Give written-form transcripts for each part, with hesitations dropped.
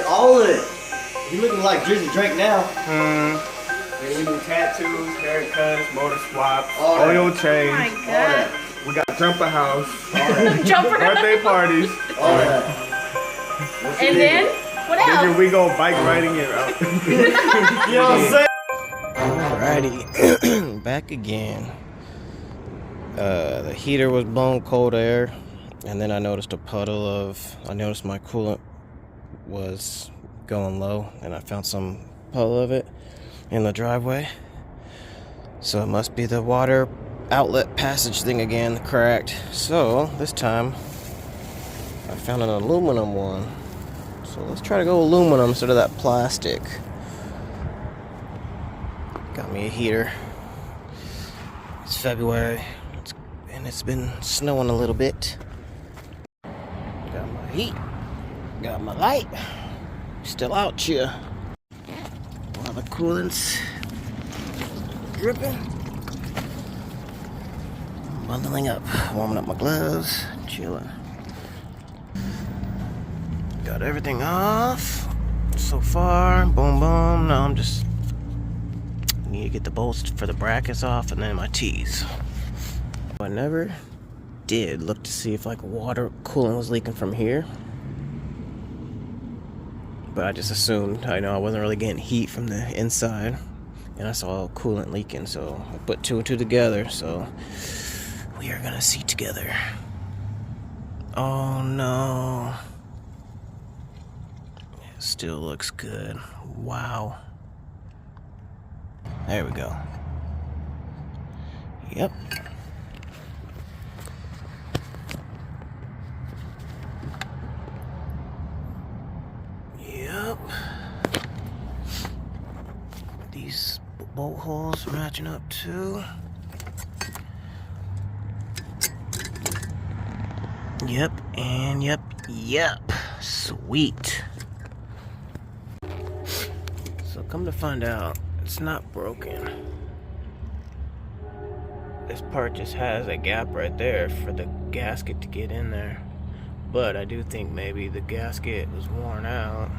All of it. You looking like Drizzy Drake now. And we do tattoos, haircuts, motor swaps, All oil that. change. Oh my All god. that. We got jumper house, Jumper. birthday parties. All that. What's your And nigga? then, what Then else? we go bike riding and out. You know what I'm saying? Alrighty, back again. The heater was blowing cold air, and then I noticed I noticed my coolant was going low, and I found some puddle of it in the driveway. So it must be the water outlet passage thing again, cracked. So this time I found an aluminum one. So let's try to go aluminum instead of that plastic. Got me a heater. It's February, and it's been snowing a little bit. Got my heat, got my light. Still out here. While the coolant's dripping. Bundling up, warming up my gloves, chilling. Got everything off so far. Boom, boom. Now I'm just need to get the bolts for the brackets off and then my T's. I never did look to see if like water coolant was leaking from here, but I just assumed, I wasn't really getting heat from the inside, and I saw coolant leaking, so I put two and two together. So we are gonna see together. Oh no, it still looks good. Wow. There we go. Yep. Yep. These bolt holes are matching up too. Yep, and yep. Sweet. So come to find out, it's not broken. This part just has a gap right there for the gasket to get in there. But I do think maybe the gasket was worn out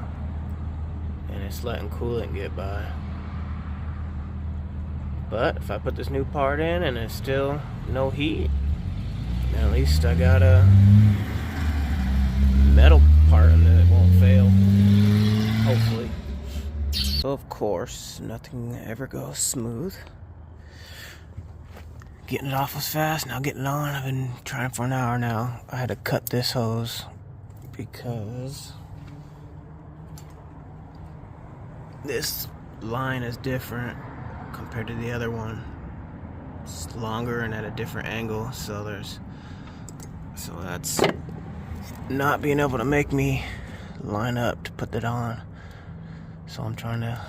and it's letting coolant get by. But if I put this new part in and it's still no heat, then at least I got a metal part and it won't fail, hopefully. So of course, nothing ever goes smooth. Getting it off was fast, now getting it on. I've been trying for an hour now. I had to cut this hose because this line is different compared to the other one. It's longer and at a different angle, so that's not being able to make me line up to put that on. So I'm trying to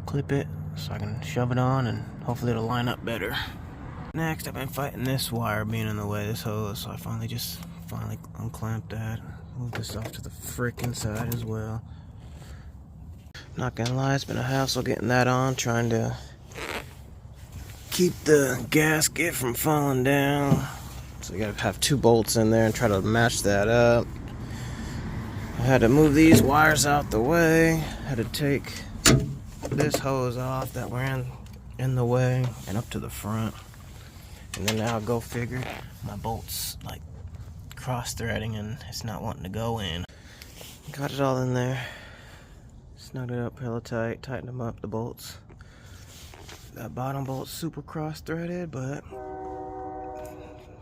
clip it so I can shove it on and hopefully it'll line up better. Next, I've been fighting this wire being in the way, this hose, so I finally unclamped that. Move this off to the freaking side as well. Not gonna lie, it's been a hassle getting that on, trying to keep the gasket from falling down. So you gotta have two bolts in there and try to match that up. I had to move these wires out the way, had to take this hose off that were in the way and up to the front. And then now go figure, my bolt's like cross-threading and it's not wanting to go in. Got it all in there. Snugged it up hella tight, tightened them up, the bolts. That bottom bolt's super cross-threaded, but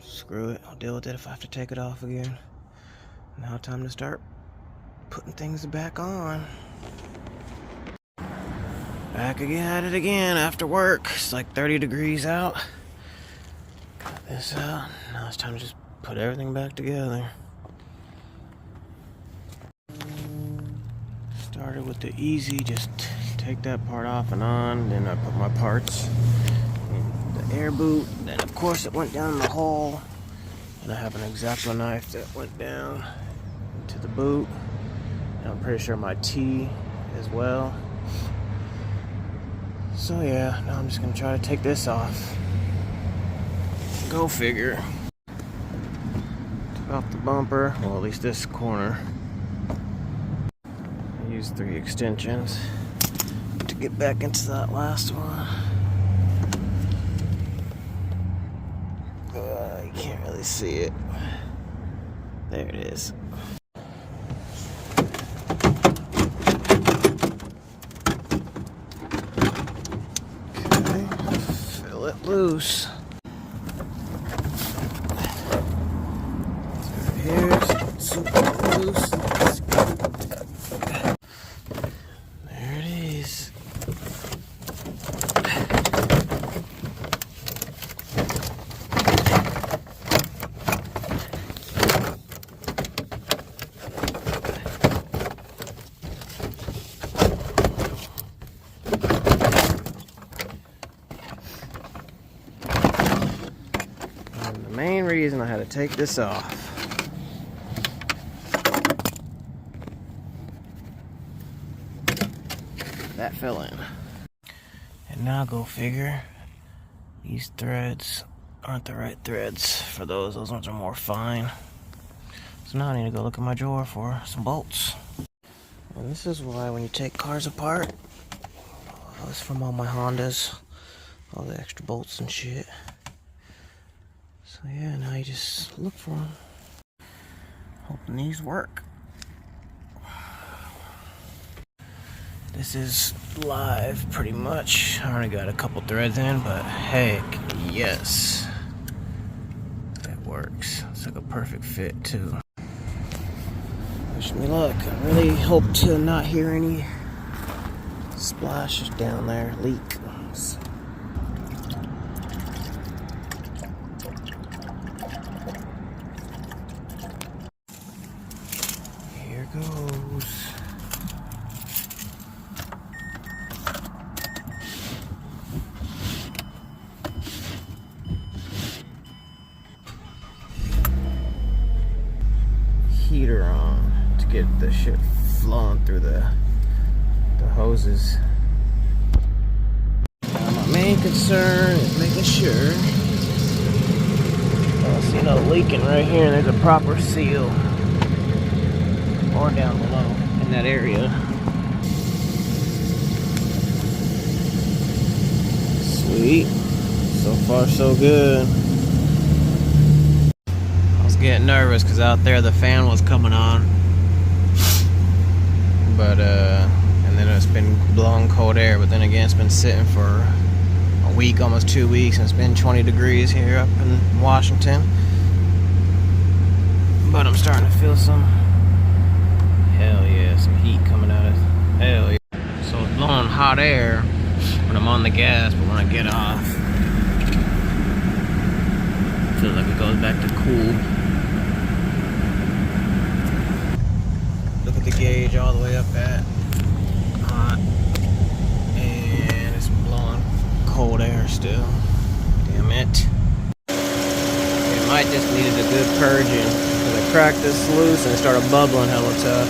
screw it, I'll deal with it if I have to take it off again. Now time to start putting things back on. Back again at it again after work. It's like 30 degrees out. Got this out. Now it's time to just put everything back together. Started with the easy, just take that part off and on. Then I put my parts in the air boot. Then of course it went down in the hole. And I have an X-Acto knife that went down into the boot. And I'm pretty sure my T as well. So yeah, now I'm just gonna try to take this off. Go figure. Took off the bumper, well at least this corner. I these 3 extensions to get back into that last one. You can't really see it. There it is. Okay, fill it loose. Here's super loose. There it is. And the main reason I had to take this off, that fell in. And now go figure, these threads aren't the right threads for those. Those ones are more fine. So now I need to go look in my drawer for some bolts. And this is why when you take cars apart, oh, it's from all my Hondas, all the extra bolts and shit. So yeah, now you just look for them. Hoping these work. This is live pretty much. I already got a couple threads in, but heck yes. It works. It's like a perfect fit too. Wish me luck. I really hope to not hear any splashes down there, leaks. Here goes. Heater on to get the shit flowing through the hoses. Now my main concern is making sure I don't see no leaking right here and there's a proper seal, or down below in that area. Sweet. So far so good. Getting nervous because out there the fan was coming on, but and then it's been blowing cold air, but then again it's been sitting for a week, almost 2 weeks, and it's been 20 degrees here up in Washington, but I'm starting to feel some, hell yeah, some heat coming out of, hell yeah. So it's blowing hot air when I'm on the gas, but when I get off, it feels like it goes back to cool. The gauge all the way up at hot, and it's blowing cold air still. Damn it. It might just needed a good purging, because I cracked this loose and it started bubbling hella tough.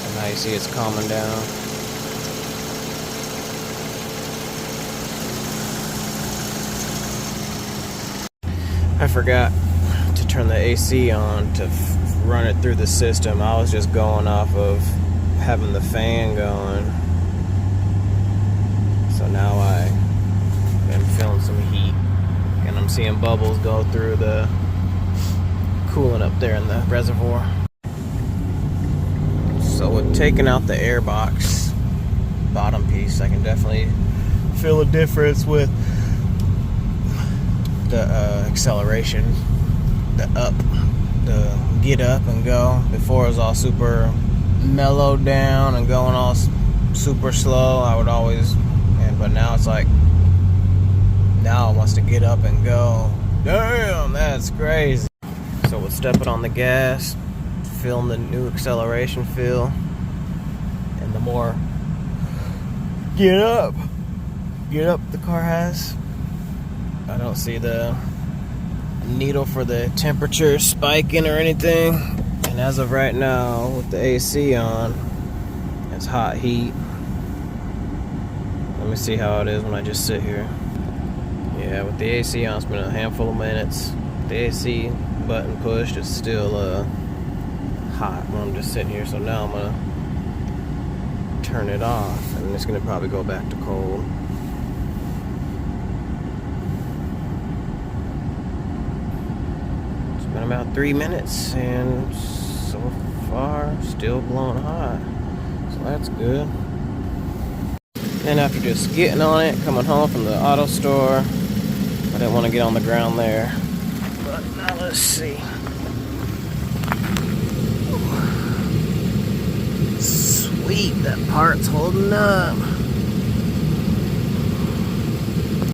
And now you see it's calming down. I forgot to turn the AC on to run it through the system. I was just going off of having the fan going. So now I am feeling some heat and I'm seeing bubbles go through the coolant up there in the reservoir. So with taking out the air box bottom piece, I can definitely feel a difference with the acceleration. The get up and go. Before it was all super mellowed down and going all super slow. I would always, but now it's like, now it wants to get up and go. Damn, that's crazy. So with stepping on the gas, feeling the new acceleration feel, and the more get up the car has, I don't see the needle for the temperature spiking or anything. And as of right now, with the AC on, it's hot heat. Let me see how it is when I just sit here. Yeah, with the AC on, it's been a handful of minutes. The AC button pushed, it's still hot when I'm just sitting here, so now I'm gonna turn it off and it's gonna probably go back to cold. It's been about 3 minutes and so far still blowing hot, so that's good. And after just getting on it, coming home from the auto store, I didn't want to get on the ground there. But now let's see. Sweet, that part's holding up.